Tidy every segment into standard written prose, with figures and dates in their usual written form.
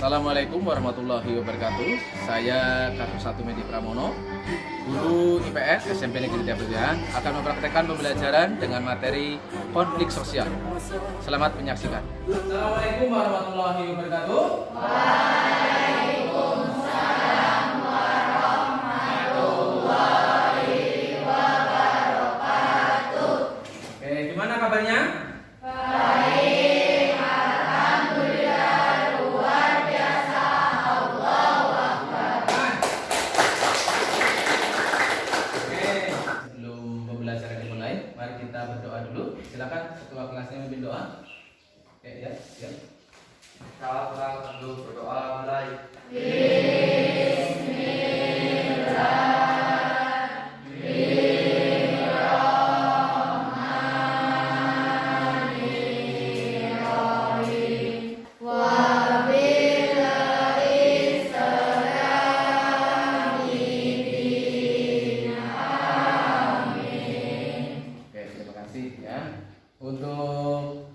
Assalamualaikum warahmatullahi wabarakatuh. Saya Kartu 1 Medi Pramono, guru IPS SMP Negeri Tiapelian, akan mempraktekkan pembelajaran dengan materi konflik sosial. Selamat menyaksikan. Assalamualaikum warahmatullahi wabarakatuh. Waalaikumsalam warahmatullahi wabarakatuh. Oke, gimana kabarnya? Baik, alhamdulillah, luar biasa. Allahu Akbar. Oke, sebelum pembelajaran dimulai, mari kita berdoa dulu. Silakan ketua kelasnya memimpin doa. Oke, ya. Kita dulu berdoa mulai. Bismillahirrahmanirrahim. Wabil Islami dina. Amin. Oke, terima kasih ya. Untuk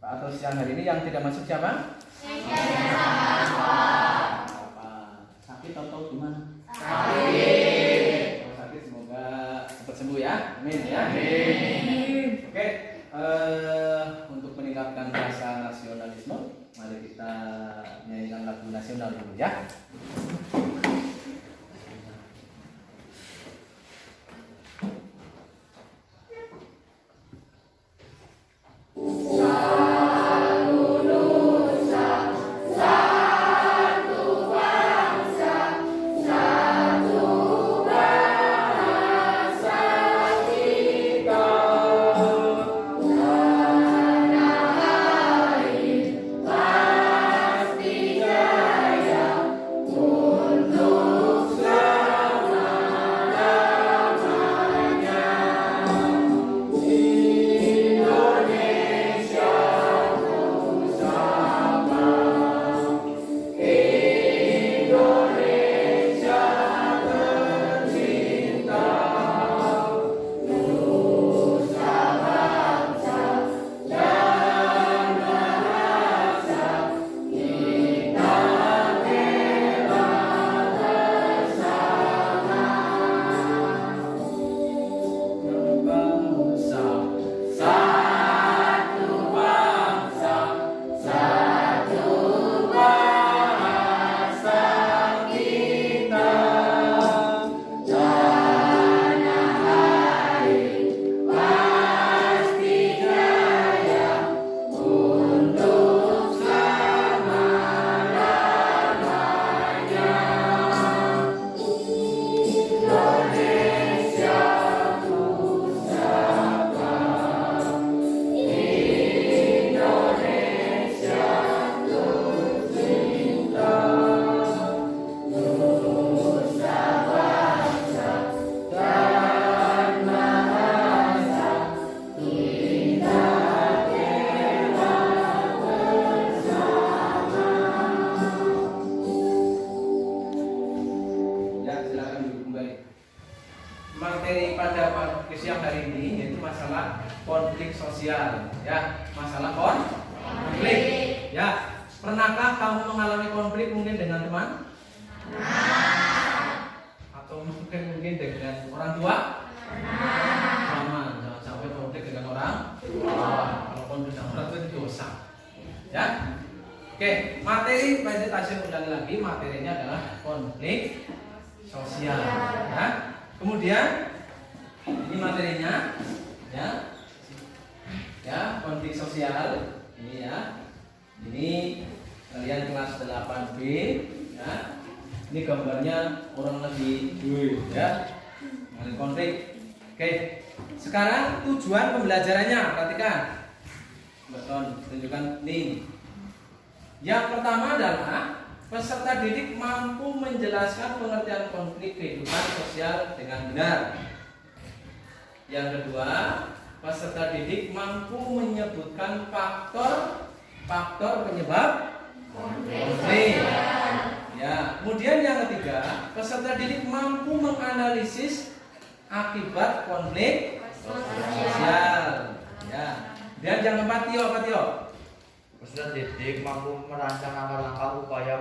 atau siang hari ini yang tidak masuk siapa? Sakit atau gimana? Sakit. Kalau sakit semoga cepat sembuh ya. Amin ya. Oke, untuk meningkatkan rasa nasionalisme, mari kita nyanyikan lagu nasional dulu ya. Ya, silakan duduk kembali. Materi pada siang hari ini yaitu masalah konflik sosial. Ya, masalah konflik. Ya, pernahkah kamu mengalami konflik mungkin dengan teman? Atau mungkin dengan orang tua? Sama, jangan sampai konflik dengan orang tua. Kalau konflik dengan orang tua itu dosa. Ya. Oke, materi presentasi ulangi lagi, materinya adalah konflik sosial. Ya. Kemudian ini materinya, ya konflik sosial ini ya. Ini kalian kelas 8B, ya. Ini gambarnya orang lagi ya, dengan konflik. Oke, sekarang tujuan pembelajarannya, perhatikan. Beton, tunjukkan nih. Yang pertama adalah peserta didik mampu menjelaskan pengertian konflik kehidupan sosial dengan benar. Yang kedua, peserta didik mampu menyebutkan faktor penyebab konflik. Ya, kemudian yang ketiga, peserta didik mampu menganalisis akibat konflik sosial. Ya. Dan yang keempat, Tio, apa Tio? Peserta didik mampu merancang langkah-langkah upaya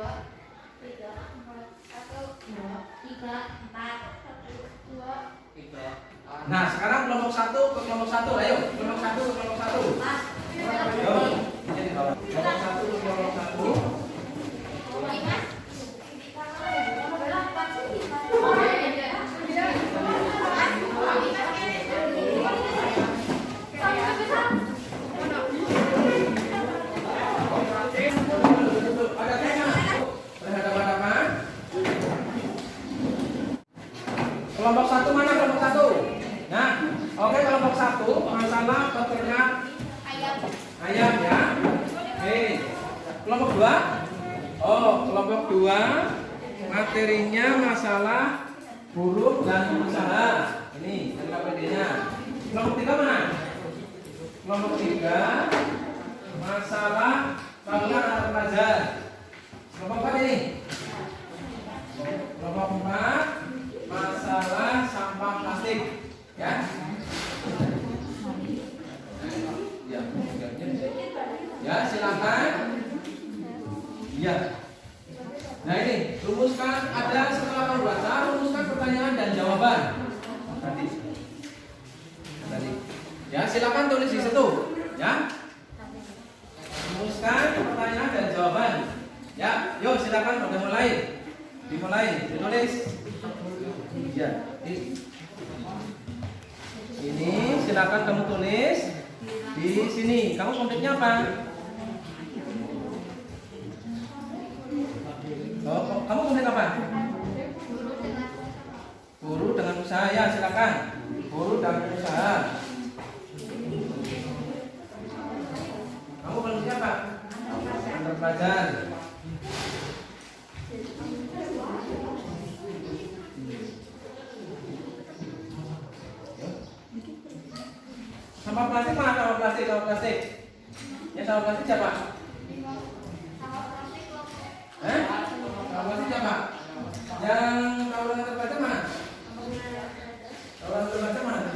Nah, sekarang kelompok 1 ke kelompok 1. Ayo, kelompok 1 ke kelompok 1. Ayo. Ini di bawah. Kelompok 1 ke kelompok 1. Ada tema. Berhadapan-hadapan. Kelompok 1 mana kelompok 1? Nah, oke, kelompok 1 masalah peternak ayam ya. Oke. Kelompok 2? Oh, kelompok 2 materinya masalah buruh dan usaha. Ini LKPD-nya. Kelompok 3 mana? Kelompok 3 masalah tawuran antar pelajar. Kelompok 4 ini. Kelompok 4 masalah sampah plastik, ya. Ya, silakan. Ya. Nah, ini rumuskan, ada setelah kamu baca, rumuskan pertanyaan dan jawaban. Tadi. Ya, silakan tulis di situ, ya. Rumuskan pertanyaan dan jawaban. Ya, yuk silakan udah mulai. Dimulai, ditulis. Ya, ini silakan kamu tulis di sini. Kamu konteksnya apa? Oh, kamu konteks apa? Guru dengan usaha, ya silakan. Guru dan usaha. Kamu konteksnya apa? Antar pelajar. Sampah plastik mana? Sampah plastik, sampah plastik. Ya, sampah plastik siapa? Sampah plastik siapa? Yang tawuran antar pelajar mana? Tawuran antar pelajar mana?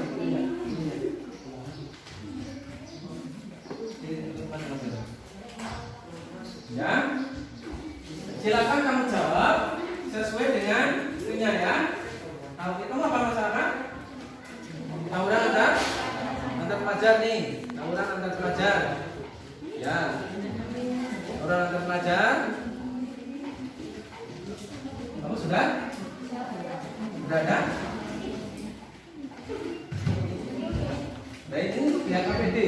Ya. Silakan kamu jawab sesuai dengan itunya ya. Kalau kita mau apa masalah? Tawuran antar pelajar nih, tawuran antar pelajar. Ya. Tawuran antar pelajar. Kamu sudah? Sudah ada? Nah, ini untuk di LKPD.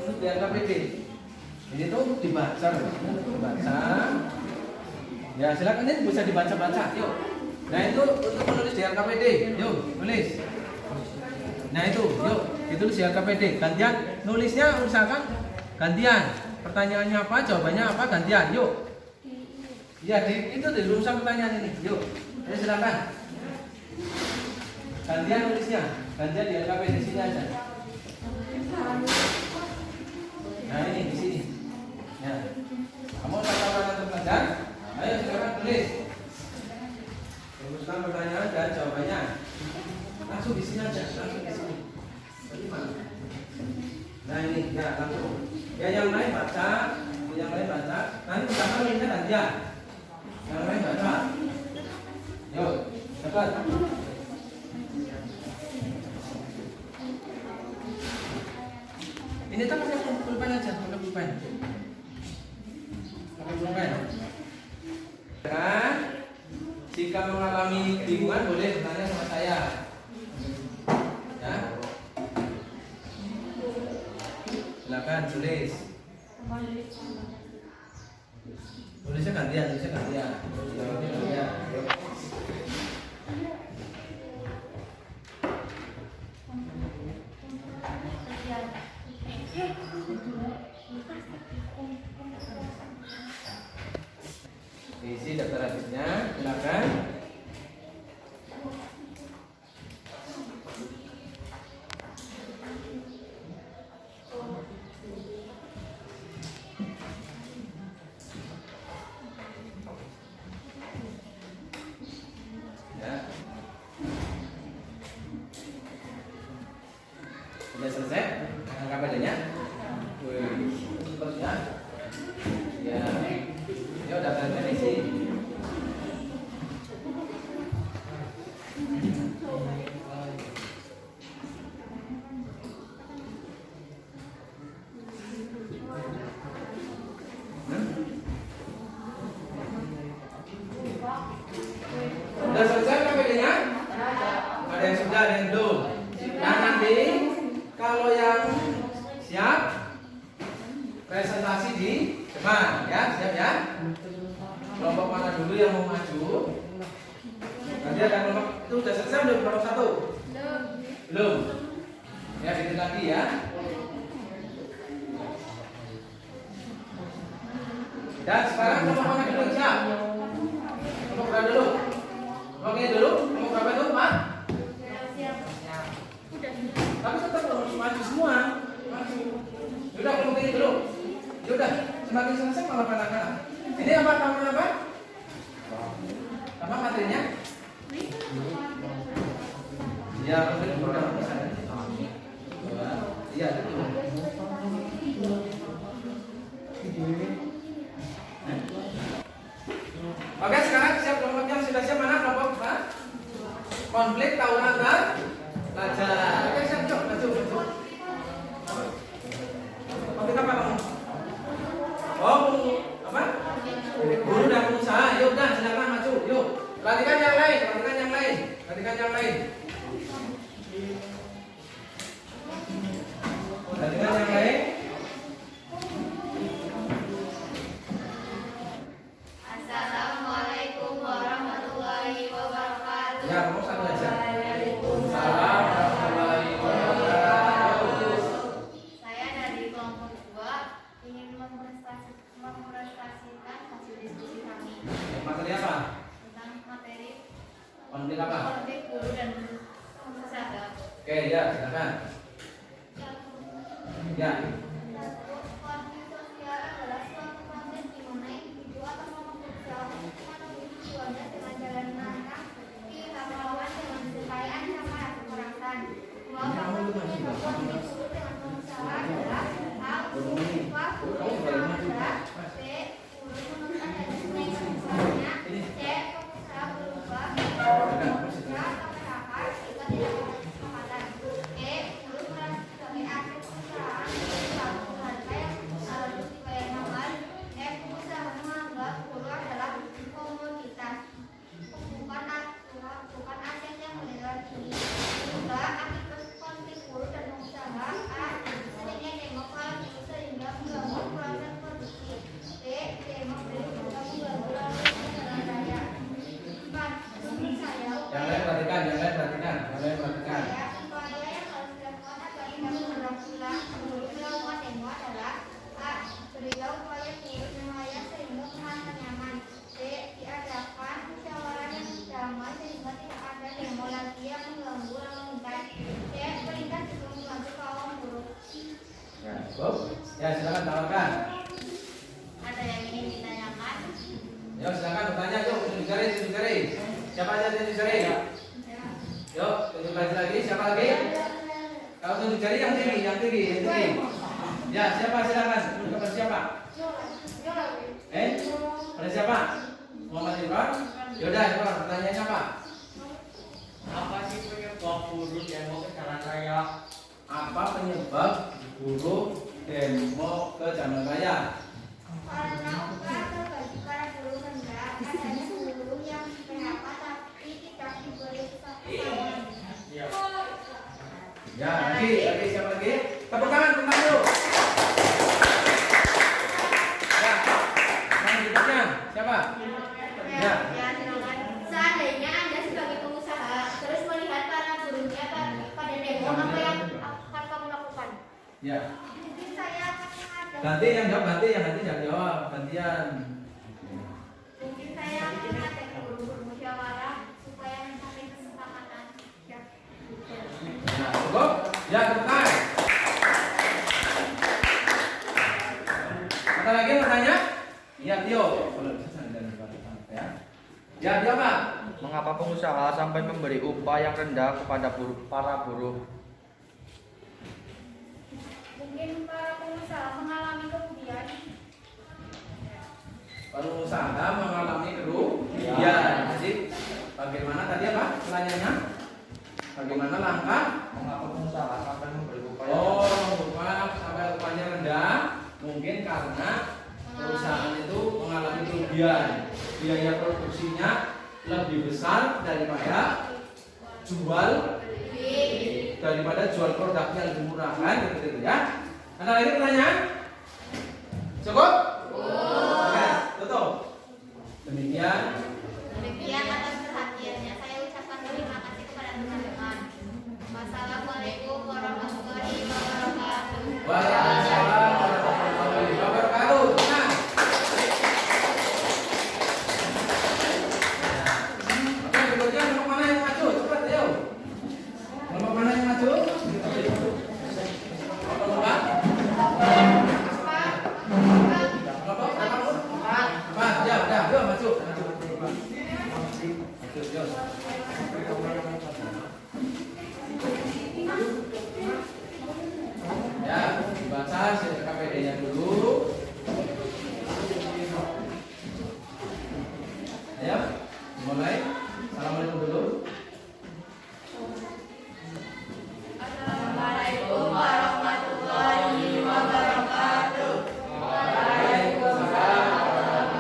Untuk di LKPD. Ini tuh dibaca. Ya, silakan, ini bisa dibaca-baca. Yuk. Nah, itu untuk menulis di LKPD. Yuk, tulis. Nah, itu, yuk, ditulis di LKPD. Gantian nulisnya, usahakan gantian. Pertanyaannya apa, jawabannya apa, gantian. Yuk. Ya, itu dirumuskan pertanyaan ini. Yuk. Ayo silakan. Gantian nulisnya. Gantian di LKPD sini aja. Nah, ini di sini. Ya. Kamu tawuran antar pelajar? Ayo silakan tulis. Rumuskan pertanyaan dan jawabannya. Langsung di sini aja, langsung di sini. Bagaimana? Nah, ini ya langsung. Ya, yang lain baca, yang lain baca. Nanti pertama nulisnya gantian. Yang lain baca. Yuk, cepat. Ini tak pakai pulpen aja, pakai pulpen. Pakai pulpen. Kan? Jika mengalami bingungan boleh bertanya sama saya. Ya. Silakan tulis. Tulisnya gantian, tulisnya gantian. Jawabnya gantian. Isi daftar habisnya, silakan. Ya. Sudah selesai? LKPD-nya? Wih, terus ya. Ya. Ya udah gantian isi. Sudah selesai KPD-nya? Ada yang sudah, ada yang belum. Nah nanti kalau yang siap presentasi di depan, ya siap ya. Kelompok mana dulu yang mau maju? Nanti ada kelompok itu sudah selesai belum kelompok 1? Belum. Ya sedikit lagi ya. Dan sekarang kelompok mana dulu siap? Kelompok berapa dulu? Kelompok ini dulu. Kelompok berapa itu Pak? Tapi tetap harus maju semua. Maju. Sudah kelompok ini dulu. Sudah. Semakin selesai malah kanak-kanak. Ini apa namanya apa? Apa materinya? Ya, mungkin program besar. Iya, betul. Oke, sekarang siap kelompoknya sudah siap mana kelompok Pak? Konflik tawuran antar pelajar. Oke, siap, yuk, maju. Konflik apa kamu? Oh, apa? Guru dan pengusaha. Yuk, dan silakan maju. Yuk, perhatikan yang lain. Perhatikan yang lain. Assalamualaikum warahmatullahi wabarakatuh. Ya, kamu satu aja. Waalaikumsalam warahmatullahi wabarakatuh. Saya dari kelompok 2 ingin mempresentasikan hasil diskusi kami Materi apa? tentang materi Konflik apa? konflik guru dan pengusaha. Oke, ya, silakan. Ya. Konflik sosial adalah suatu proses di mana individu atau kelompok sosial memenuhi tujuannya dengan jalan menantang pihak lawan dengan kekayaan sama kekerasan. Dua faktor penyebab konflik guru dengan pengusaha adalah A. Upah guru yang sangat rendah, B. Guru menemukan dan naik usahanya, C. Pengusaha berubah kerja atau PHK sehingga tidak ada kesepakatan, E. Guru merasa sebagai aset perusahaan satu harga yang harus dibayar mahal, F. Pengusaha menganggap guru adalah komoditas bukan aset yang bernilai tinggi. Juga akibat konflik guru dan pengusaha, A. Adanya demokrasi sehingga mengganggu proses produksi, B. Demo sehingga mengganggu lalu jalan raya. 4. Menurut saya Yang lain perhatikan. upaya yang harus dilakukan agar tidak berulang-ulang menurut melakukan demo adalah A. Berilah upaya turut nelayan sehingga merasa nyaman, B. Diadakan musyawarah yang damai sehingga tidak ada demo lagi yang mengganggu lalu lintas, C. Perintah juga membantu kaum buruh. Ya, cukup. Ya, silakan tawarkan. Ada yang ingin ditanyakan? Yuk, silakan bertanya. Yuk, tunjuk jari. Siapa aja tunjuk jari? Yuk, tunjuk lagi. Siapa lagi? Kalau tunjuk jari yang tinggi. Ya, siapa silakan. Kepada siapa? Pada siapa? Muhammad Imran. Yaudah, Imran, pertanyaannya apa? Apa sih penyebab guru demo ke jalan raya? Apa penyebab guru demo ke jalan raya? Karena upah terbagi para guru rendah, adanya guru yang PHK tapi tidak diberi pesangon. Ya. Ya, lagi siapa lagi? Tepuk tangan dulu. Ya, yang berikutnya siapa? Ya. Silakan. Seandainya Anda sebagai pengusaha terus melihat para gurunya pada demo, apa yang akan kamu lakukan? Ya. Mungkin saya akan mengajak. Ganti yang jangan jawab, gantian. Mungkin saya akan mengajak guru bermusyawarah supaya mencapai kesepakatan. Ya. Nah, cukup? Ya, selesai. Ada lagi yang bertanya? Ya, Tio. Ya, Tio Pak. Mengapa pengusaha sampai memberi upah yang rendah kepada para buruh? Mungkin para pengusaha mengalami kerugian. Pengusaha mengalami kerugian. Jadi, bagaimana tadi apa? Pertanyaannya? Bagaimana langkah? Mengapa pengusaha sampai memberi upah? Sampai upahnya rendah, mungkin karena perusahaan itu mengalami kerugian, biaya produksinya lebih besar daripada jual produknya lebih murah kan gitu ya. Ada lagi pertanyaan? Cukup? Oke, tutup. Demikian atas perhatiannya. Saya ucapkan terima kasih kepada teman-teman. Wassalamualaikum warahmatullahi wabarakatuh. Waalaikumsalam warahmatullahi wabarakatuh. Nah. Oke, berikutnya kelompok mana yang maju? Cepat, ayo. Kelompok mana yang maju? Kelompok empat? Kelompok berapa? Empat. Ya, udah, yuk maju. Ya, dibaca KPD-nya dulu. Ayo, mulai. Assalamualaikum dulu. Assalamualaikum warahmatullahi wabarakatuh. Waalaikumsalam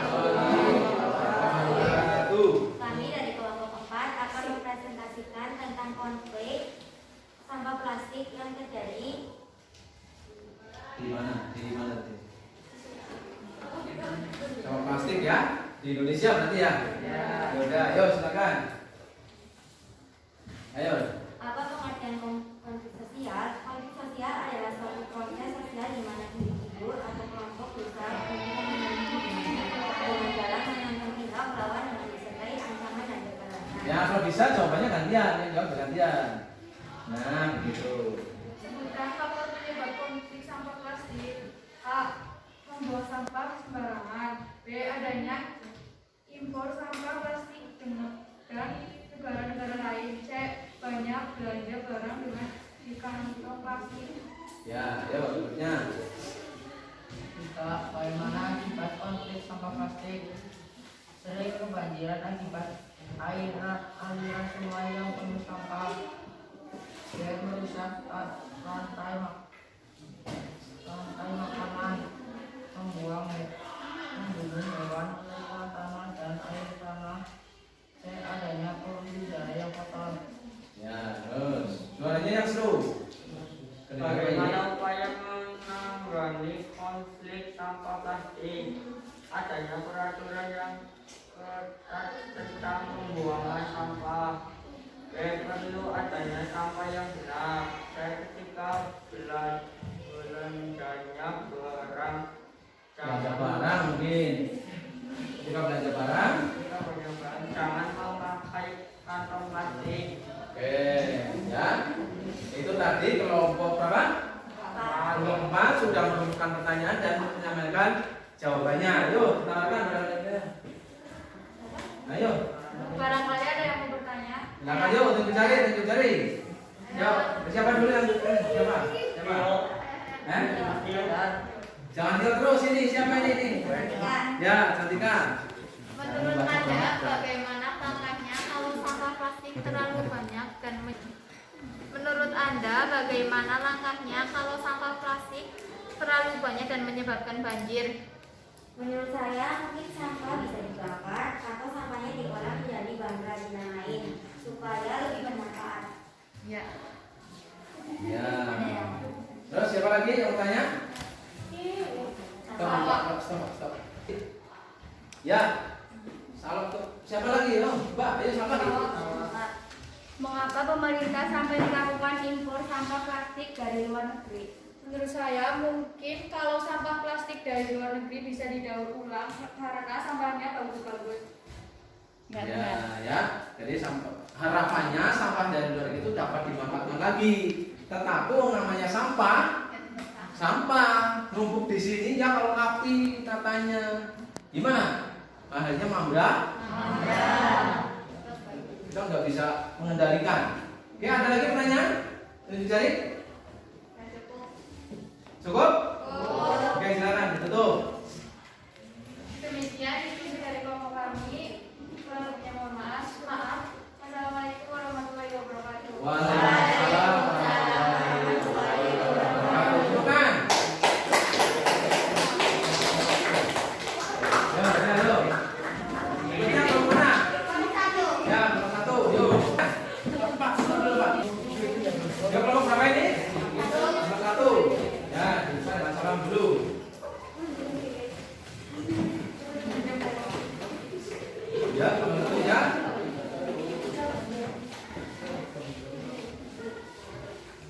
warahmatullahi wabarakatuh. Kami dari kelompok 4 akan mempresentasikan tentang konflik sampah plastik yang terjadi Di mana? Di mana tadi? Sampah plastik ya? Di Indonesia berarti ya? Ya. Udah, ayo silakan. Ayo. apa pengertian konflik sosial. Konflik sosial adalah suatu proses sosial di mana individu atau kelompok berusaha untuk dengan jalan menantang pihak lawan yang disertai ancaman dan kekerasan. Ya, kalau bisa jawabannya gantian, yang jawab bergantian. Nah, begitu. Sebutkan faktor penyebab konflik sampah plastik. A. Membuang sampah sembarangan. B. Adanya impor sampah plastik dan negara-negara lain. C. Banyak belanja barang dengan di kantong plastik. Ya, ayo berikutnya. Bagaimana akibat konflik sampah plastik? Sering kebanjiran akibat aliran sungai yang penuh sampah dan merusak rantai makanan, membunuh hewan, merusak tanah dan air tanah, dan adanya polusi udara yang kotor. Ya, terus suaranya yang seru. Bagaimana upaya menangani konflik sampah plastik? Adanya peraturan yang ketat tentang pembuangan sampah. Perlu adanya sampah yang benar. Ketika belanjanya barang Belanja barang mungkin. Jika belanja barang. jangan memakai kantong plastik. Oke, ya. Itu tadi kelompok berapa? Kelompok 4 sudah menemukan pertanyaan dan menyampaikan jawabannya. Ayo, tawarkan barangkali. Ayo. Barangkali ada yang mau bertanya. Silakan yuk, tunjuk jari. Yuk, siapa dulu yang siapa? Jangan diam terus ini, siapa ini? Ya, Cantika. Menurut Anda, bagaimana langkahnya kalau sampah plastik terlalu banyak dan menurut Anda, bagaimana langkahnya kalau sampah plastik terlalu banyak dan menyebabkan banjir? Menurut saya mungkin sampah bisa dibakar atau sampahnya diolah menjadi bahan kerajinan lain supaya lebih bermanfaat. Ya. Ya. Terus siapa lagi yang mau tanya? Stop. Ya. Salam tuh. Siapa lagi? Oh, Mbak, ayo siapa lagi? Mengapa pemerintah sampai melakukan impor sampah plastik dari luar negeri? Menurut saya mungkin kalau sampah plastik dari luar negeri bisa didaur ulang karena sampahnya bagus-bagus. Ya. Jadi harapannya sampah dari luar itu dapat dimanfaatkan lagi. Tetapi namanya sampah numpuk di sini ya kalau api katanya. Gimana? Akhirnya mambrak. Kita nggak bisa mengendalikan. Oke, ada lagi pertanyaan? Tunjuk jari. Cukup? Oke, silakan ditutup. Demikian diskusi dari kelompok kami. Kurang lebihnya mohon maaf. Assalamualaikum warahmatullahi wabarakatuh. Waalaikumsalam warahmatullahi wabarakatuh. Bukan. Ya. Ini yang mana? Ya, kalau ya.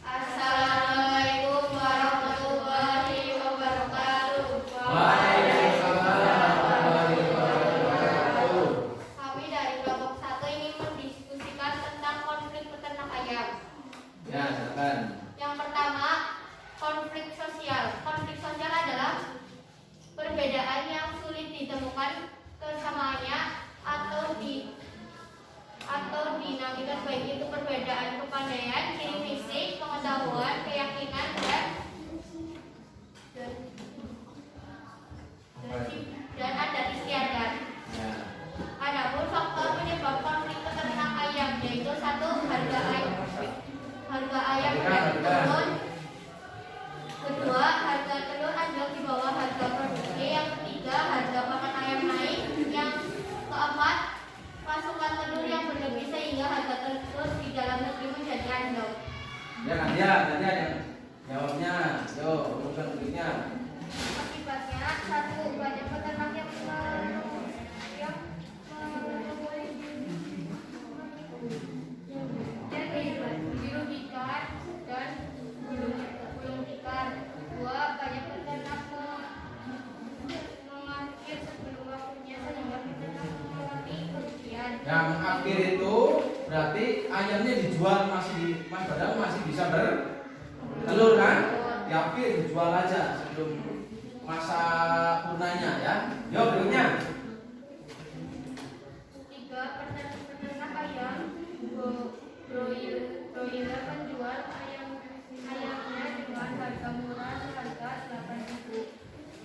Assalamualaikum warahmatullahi wabarakatuh. Waalaikumsalam warahmatullahi wabarakatuh. Kami dari kelompok 1 ingin mendiskusikan tentang konflik peternak ayam. Ya, silakan. Yang pertama, konflik sosial. Konflik sosial adalah perbedaan yang sulit ditemukan kesamaannya atau dinamika, baik itu perbedaan kepandaian, ciri fisik, pengetahuan, keyakinan, dan adat istiadat. Ya. Adapun faktor penyebab konflik peternak ayam yaitu 1. Harga ayam turun. 2. Harga telur anjlok di bawah harga produksi. Yang ketiga, harga pakan ayam naik. Yang keempat, pasokan telur yang berlebih sehingga harga telur di dalam negeri menjadi anjlok. Ya, nanti yang jawabnya. Yo, urusan berikutnya. Akibatnya 1. Banyak peternak yang dirugikan dan gulung tikar. 2. Banyak peternak mengakhir sebelum waktunya sehingga peternak mengalami kerugian. Yang akhir itu berarti ayamnya dijual masih Mas Badang masih bisa bertelur kan? Di akhir dijual aja sebelum masa punanya ya. Yo, berikutnya. 3. Peternak ayam broiler menjual ayamnya dengan harga murah seharga 8.000.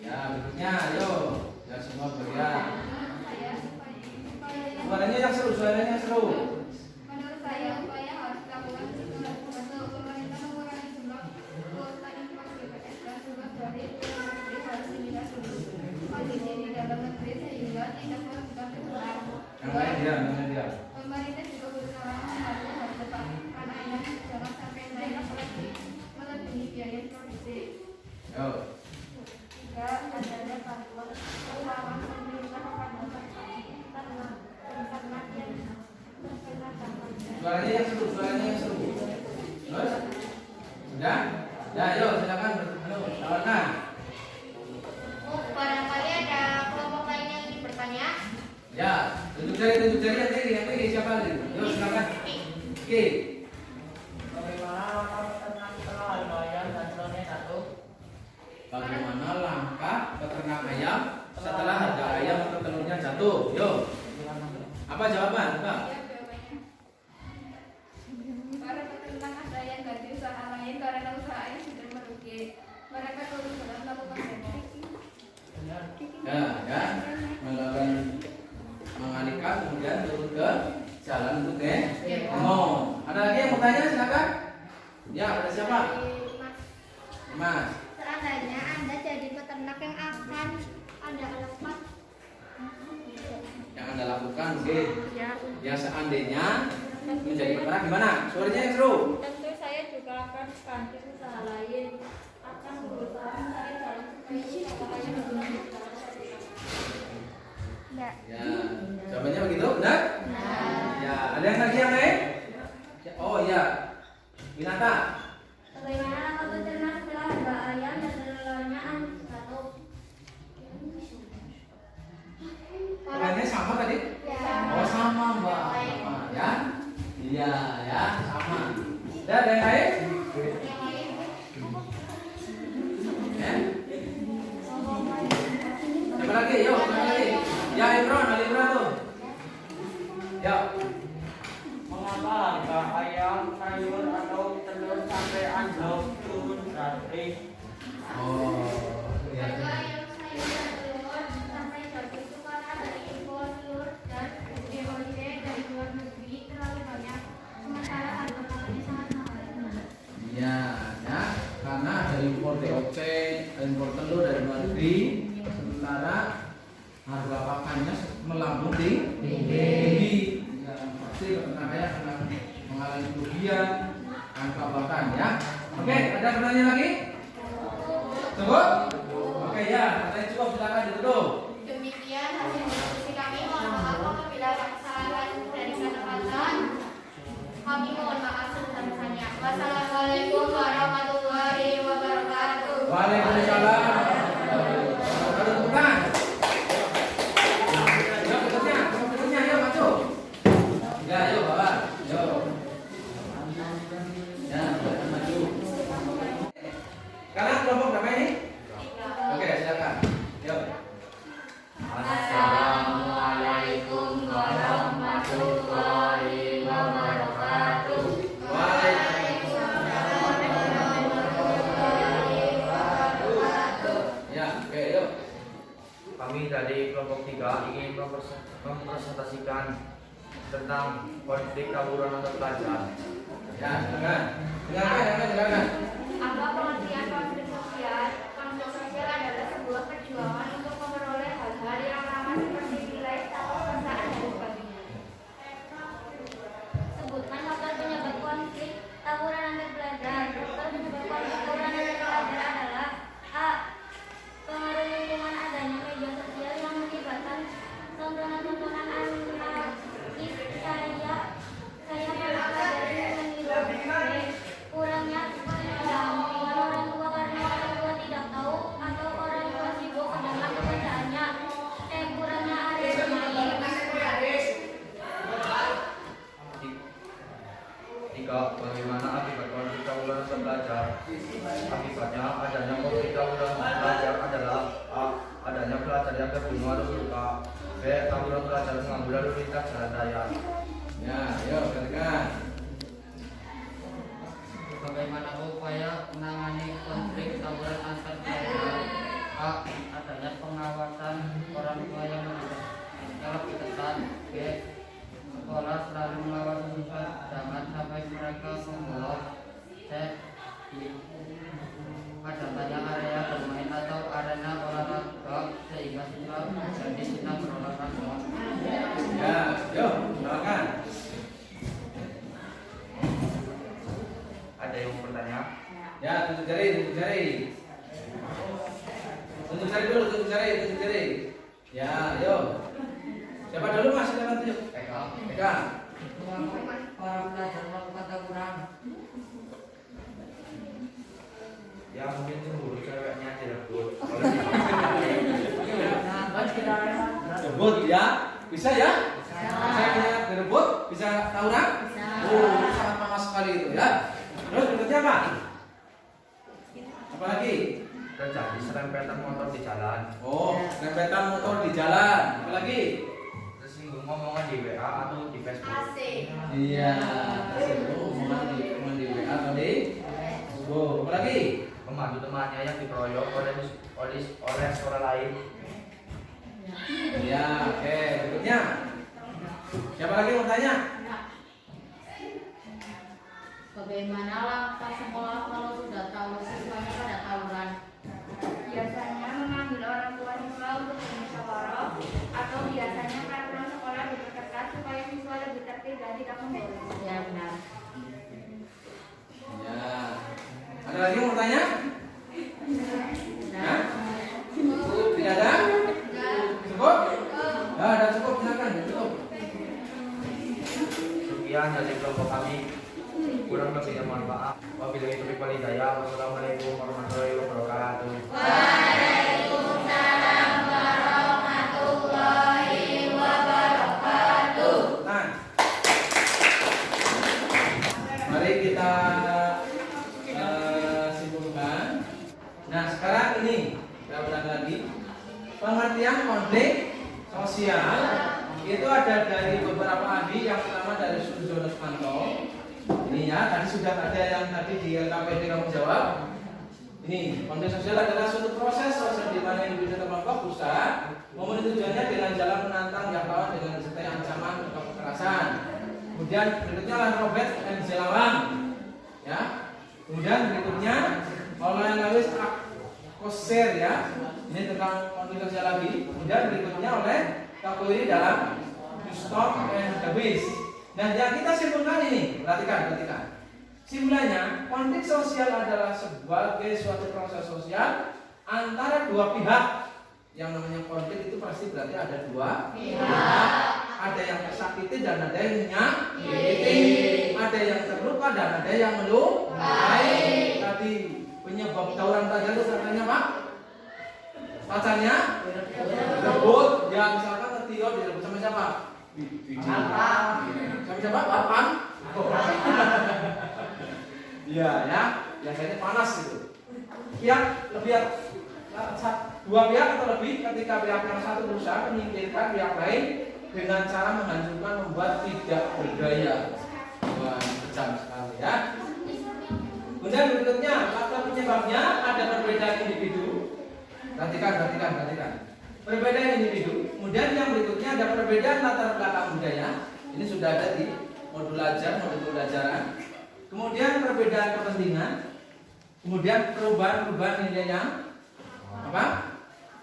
Ya, berikutnya. Yo, ya semua berian. Menurut Suaranya yang seru. saya upaya harus dilakukan untuk pemerintah mengurangi jumlah kuota impor BPS dan tugas dari luar negeri harus dilihat dulu kondisi di dalam negeri sehingga tidak merugikan peternak. Yang lain dia. Pemerintah juga berusaha mengatur harga pakan ayam jangan sampai naik apalagi melebihi biaya produksi. Yo. 3. Adanya bantuan keuangan pemerintah kepada peternak yang terkena dampaknya. Suaranya yang seru. Terus? Sudah? Ya, yo silakan tawarkan. Barangkali ada kelompok lain yang ingin bertanya. Ya, tunjuk jari yang pilih siapa lagi? Yo silakan. Oke. Bagaimana langkah peternak setelah harga ayam dan telurnya jatuh? Bagaimana langkah peternak ayam setelah harga ayam atau telurnya jatuh? Yo. Apa jawaban, Bang? Para peternak ada yang ganti usaha lain karena usahanya sudah merugi. Mereka turun dalam melakukan demo. Ya, melakukan mengalihkan kemudian turun ke jalan untuk demo. Ada lagi yang mau tanya silakan. Ya, ada siapa? Mas. Seandainya Anda jadi peternak yang akan Anda lakukan. Yang Anda lakukan mungkin. Ya. Ya seandainya menjadi peternak gimana? Suaranya yang seru. Tentu saya juga akan ganti usaha lain. Akan berusaha mencari jalan supaya usahanya lebih Enggak. Ya, jawabannya begitu, benar? Ya, ada yang lagi yang lain? Ya, oh iya, Binata. Bagaimana langkah peternak setelah harga ayam dan telurnya jatuh? Orangnya sama tadi? Ya. Oh sama Mbak. Sama, ya? Iya, ya sama. Ada yang lain? Ya? Siapa lagi? Yuk, siapa lagi? Ya Imron, Ali Imron tuh. Yuk. Mengapa harga ayam, sayur atau telur sampai anjlok turun drastis? Oh, iya. Harga ayam, sayur, dan telur sampai jatuh itu karena dari impor telur dan DOC dari luar negeri terlalu banyak. Sementara harga pakannya sangat mahal. Iya, ya. Karena ada impor DOC, impor telur dari luar negeri, sementara harga pakannya melambung tinggi. Ya, pasti peternak ayam akan mengalami kerugian angka pakan ya. Oke, ada pertanyaan lagi? Cukup? Oke ya, pertanyaan cukup, silakan ditutup. Demikian hasil diskusi kami. Mohon maaf apabila mempresentasikan tentang konflik tawuran antar pelajar. Ya, silakan. Apa pengertian konflik sosial? Konflik sosial adalah sebuah perjuangan untuk memperoleh hal-hal yang ramah seperti nilai, status, perasaan, dan sebagainya. Sebutkan faktor penyebab konflik tawuran antar pelajar. Faktor penyebab konflik tawuran antar pelajar adalah A. Pengaruh lingkungan, adanya media sosial yang menyebabkan tontonan-tontonan anarkis saya para pelajar meniru. B. Kurangnya pendampingan orang tua karena orang tua tidak tahu atau orang tua sibuk dengan pekerjaannya. C. Kurangnya area bermain. 3. Bagaimana akibat konflik tawuran antar pelajar? Akibatnya adanya konflik tawuran antar pelajar adalah A. Adanya pelajar yang terbunuh atau terluka. B. Tawuran pelajar mengganggu lalu lintas jalan raya. Ya, yuk silakan. Bagaimana upaya menangani konflik tawuran antar pelajar? A. Adanya pengawasan orang tua yang lebih ketat. B. Sekolah selalu mengawasi siswa jangan sampai mereka membolos. C. Adanya area bermain atau arena olahraga sehingga siswa jadi senang berolahraga. Ya, yuk silakan. Ada yang bertanya? Ya, tunjuk jari. Tunjuk jari. Ya, yuk. Siapa dulu Mas? Silakan tunjuk. Eka. Para pelajar melakukan tawuran. Ya mungkin cemburu ceweknya direbut. Rebut ya? Bisa ya? Saya punya direbut, bisa tawuran? Oh, sangat panas sekali itu ya. Terus berikutnya apa? Apa lagi? Terjadi serempetan motor di jalan. Oh, rempetan motor di jalan. Apa lagi? Tersinggung ngomongan di WA atau di Facebook. Iya. Omongan di WA atau di Facebook. Apa lagi? Membantu temannya yang dikeroyok oleh suara lain. Iya, oke. Berikutnya. Siapa lagi mau tanya? Bagaimana langkah sekolah kalau sudah tahu siswanya pada tawuran? Biasanya memanggil orang tua siswa untuk bermusyawarah, atau biasanya peraturan sekolah diperketat supaya siswa lebih tertib dan tidak membolos. Ya benar. Ya. Ada lagi yang mau tanya? Hah? Tidak ada? Cukup? Ya, ada cukup. Silakan, cukup. Sekian dari kelompok kami. Kurang lebihnya mohon maaf. Wabillahi taufiq wal hidayah. Wassalamualaikum warahmatullahi wabarakatuh. Waalaikumsalam warahmatullahi wabarakatuh. Nah, mari kita simpulkan. Nah, sekarang ini kita ulang lagi. Pengertian konflik sosial itu ada dari beberapa ahli. Yang pertama dari Sujono Sukanto. Ini ya, tadi sudah ada yang tadi di LKPD kamu jawab. Ini, konflik sosial adalah suatu proses sosial di mana individu atau kelompok berusaha memenuhi tujuannya dengan jalan menantang yang lawan dengan disertai ancaman atau kekerasan. Kemudian berikutnya adalah Robert M. Zelawan. Ya. Kemudian berikutnya oleh Lewis Koser ya. Ini tentang konflik sosial lagi. Kemudian berikutnya oleh Kapoiri dalam Gustav and Davis. Nah, yang kita simpulkan ini, perhatikan. Simpulannya, konflik sosial adalah sebagai suatu proses sosial antara dua pihak. Yang namanya konflik itu pasti berarti ada dua pihak. Ada yang tersakiti dan ada yang menyakiti. Ada yang terluka dan ada yang melukai. Tadi penyebab tawuran pelajar itu katanya Pak? Pacarnya direbut. Ya misalkan Tio direbut sama siapa? Sama siapa? Bapak? Iya ya, biasanya panas itu. Dua pihak atau lebih ketika pihak yang satu berusaha menyingkirkan pihak lain dengan cara menghancurkan, membuat tidak berdaya. Wah, kejam sekali ya. Kemudian berikutnya, faktor penyebabnya ada perbedaan individu. Perhatikan. perbedaan individu. Kemudian yang berikutnya ada perbedaan latar belakang budaya. Ini sudah ada di modul pelajaran. Kemudian perbedaan kepentingan. Kemudian perubahan nilai yang apa?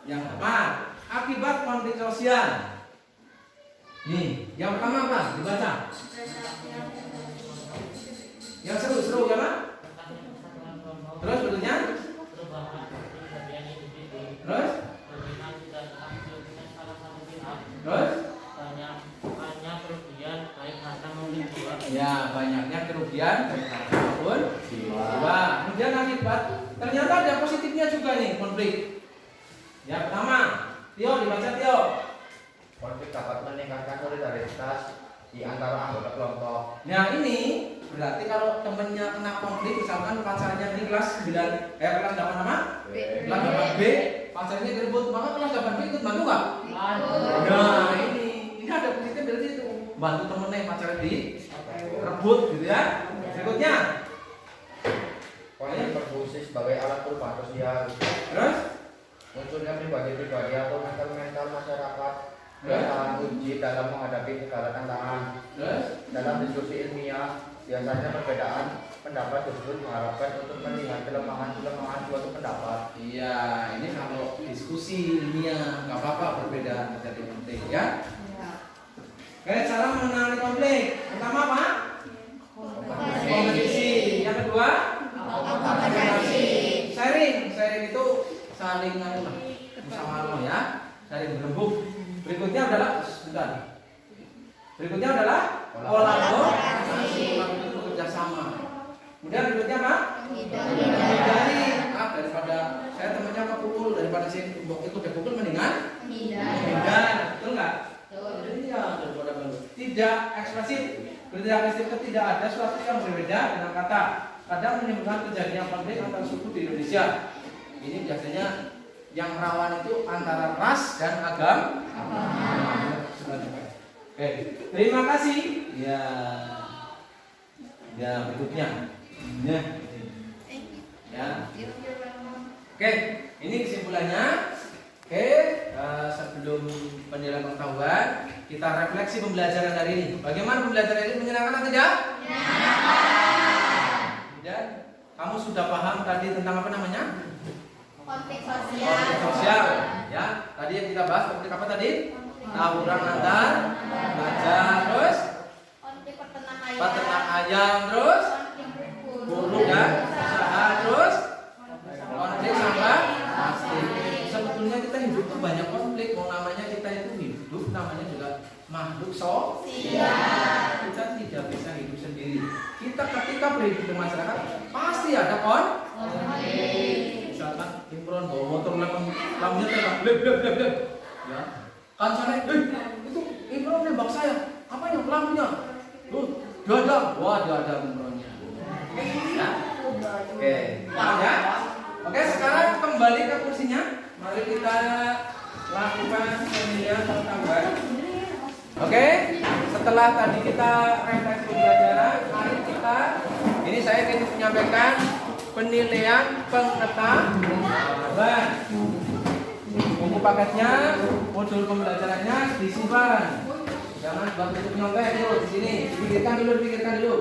Yang tepat. Akibat konflik sosial. Nih, yang pertama apa? Dibaca. Yang seru ya Pak? Terus berikutnya? Terus? Terus? Ya, banyaknya kerugian maupun jiwa. Kemudian akibat, ternyata ada positifnya juga nih konflik. Yang pertama, Tio dibaca Tio. Konflik dapat meningkatkan solidaritas di antara anggota kelompok. Nah ini berarti kalau temennya kena konflik, misalkan pacarnya di kelas 9, kelas 8 apa? Kelas 8B, pacarnya direbut, maka kelas 8B ikut bantu nggak? Nah ini ada positif berarti itu bantu temennya yang pacarnya direbut gitu ya. Berikutnya, Konflik berfungsi sebagai alat perubahan sosial. terus Munculnya pribadi-pribadi atau mental masyarakat bertahan uji dalam menghadapi segala tantangan. terus Dalam diskusi ilmiah, biasanya perbedaan pendapat tersebut diharapkan untuk melihat kelemahan suatu pendapat. iya, ini kalau diskusi ilmiah nggak apa-apa perbedaan menjadi penting ya. Oke, cara mengenali konflik. Pertama apa? Kompetisi. Yang kedua? Sharing itu saling bersama ya, saling berembuk. Berikutnya adalah kolaborasi, bekerja sama. Kemudian berikutnya apa? Menghindari. Daripada saya temannya kepukul, daripada saya ikut dipukul mendingan menghindar, betul nggak? Iya, daripada malu. Tidak ekspresif. Bertindak ekspresif itu tidak ada sesuatu yang berbeda dengan kata. Kadang menimbulkan terjadinya konflik antar suku di Indonesia. Ini biasanya yang rawan itu antara ras dan agama. Oke, terima kasih. Ya berikutnya. Ya. Oke, ini kesimpulannya. Oke, sebelum penilaian pengetahuan, kita refleksi pembelajaran hari ini. Bagaimana pembelajaran ini, menyenangkan atau tidak? Dan kamu sudah paham tadi tentang apa namanya? Konflik Konflik sosial. Ya, tadi yang kita bahas konflik apa tadi? Tawuran antar pelajar, terus konflik peternak ayam, terus konflik buruh dan usaha, terus konflik sampah plastik. Sebetulnya kita hidup tuh banyak konflik. Mau namanya kita itu hidup, namanya juga makhluk sosial. Kita tidak bisa hidup sendiri. Kita ketika berhidup di masyarakat pasti ada konflik. Misalkan Imron bawa motor lampunya terang, blep. Ya, kan sana, itu Imron nembak saya. Apa yang lampunya? Dadam. Wah, dadam Imronnya. Ya. Oke, ya. Oke, sekarang kembali ke kursinya. Mari kita lakukan penilaian pengetahuan. Oke, setelah tadi kita refleksi pembelajaran, mari kita, ini saya ingin menyampaikan penilaian pengetahuan. Buku paketnya, modul pembelajarannya disimpan. Jangan buat tutup nyontek dulu di sini. Dipikirkan dulu.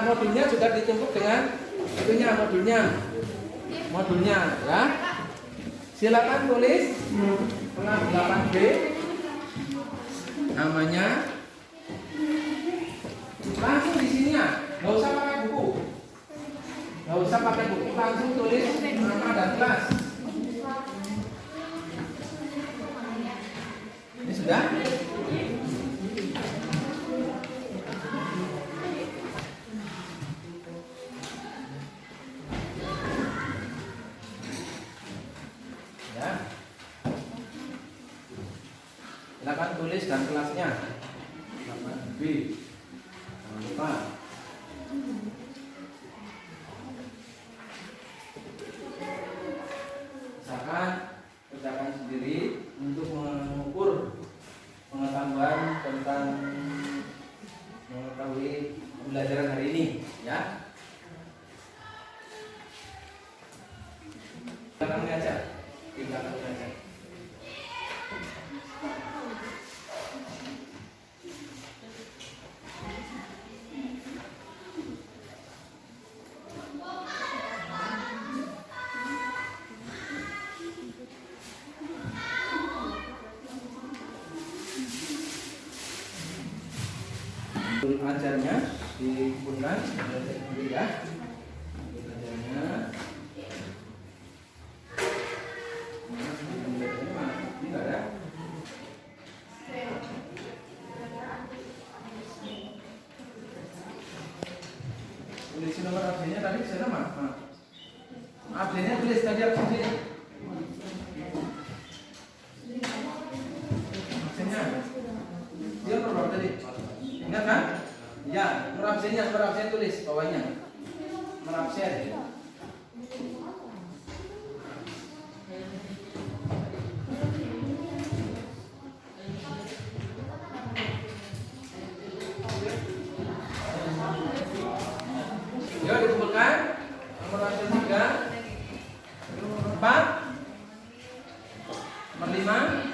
Modulnya sudah ditumpuk dengan itunya modulnya, ya. Silakan tulis kelas 8B namanya. Langsung di sini ya, nggak usah pakai buku. Langsung tulis nama dan kelas. Ini sudah? Ya. Silakan tulis dan kelasnya. 8B. Jangan lupa. Misalkan kerjakan sendiri untuk mengukur pengetahuan tentang mengetahui pembelajaran hari ini, ya. Silakan aja. ajarnya dikumpulkan dulu ya. Ajarnya. Ini enggak ada. Tulis nomor absennya tadi saya nama. Absennya tulis tadi absennya. Absennya. Dia nomor tadi. Ingat kan? Ya, nomor absen tulis bawahnya. Nomor absen. Yuk dikumpulkan. Nomor absen 3, nomor 4, nomor 5,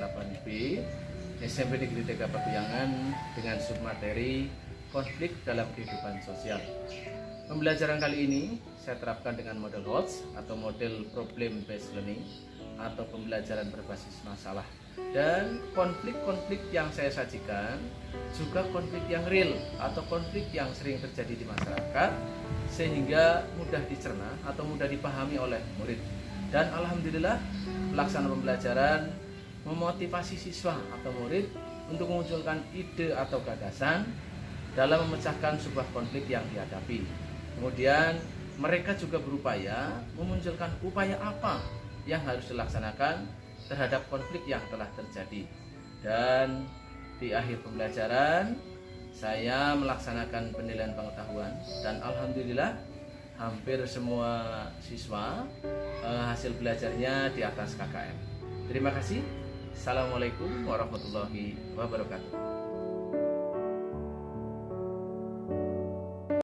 8B SMP Negeri 3 Pakuyangan dengan submateri konflik dalam kehidupan sosial. Pembelajaran kali ini saya terapkan dengan model HOTS atau model problem based learning atau pembelajaran berbasis masalah, dan konflik-konflik yang saya sajikan juga konflik yang real atau konflik yang sering terjadi di masyarakat sehingga mudah dicerna atau mudah dipahami oleh murid. Dan alhamdulillah pelaksanaan pembelajaran memotivasi siswa atau murid untuk memunculkan ide atau gagasan dalam memecahkan sebuah konflik yang dihadapi. Kemudian mereka juga berupaya memunculkan upaya apa yang harus dilaksanakan terhadap konflik yang telah terjadi. Dan di akhir pembelajaran saya melaksanakan penilaian pengetahuan dan alhamdulillah hampir semua siswa hasil belajarnya di atas KKM. Terima kasih. Assalamualaikum warahmatullahi wabarakatuh.